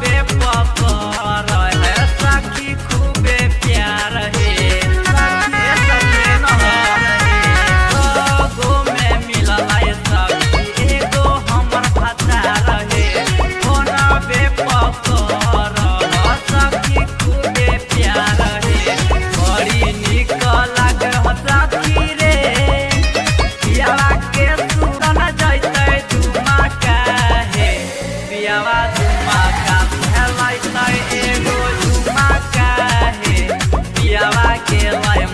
बे पकर है सखी खूबे प्यार हे सखी सखी न गो में मिलल है सखी एगो हमर भतार हे कोना बे पकर सखी खूबे प्यार हे बड़ी निक लागे सखी रे पियावा के सुन जैते धुमाका हे पियावा धुमाका हेलाइते एगो धुमाका हे पियावा के लय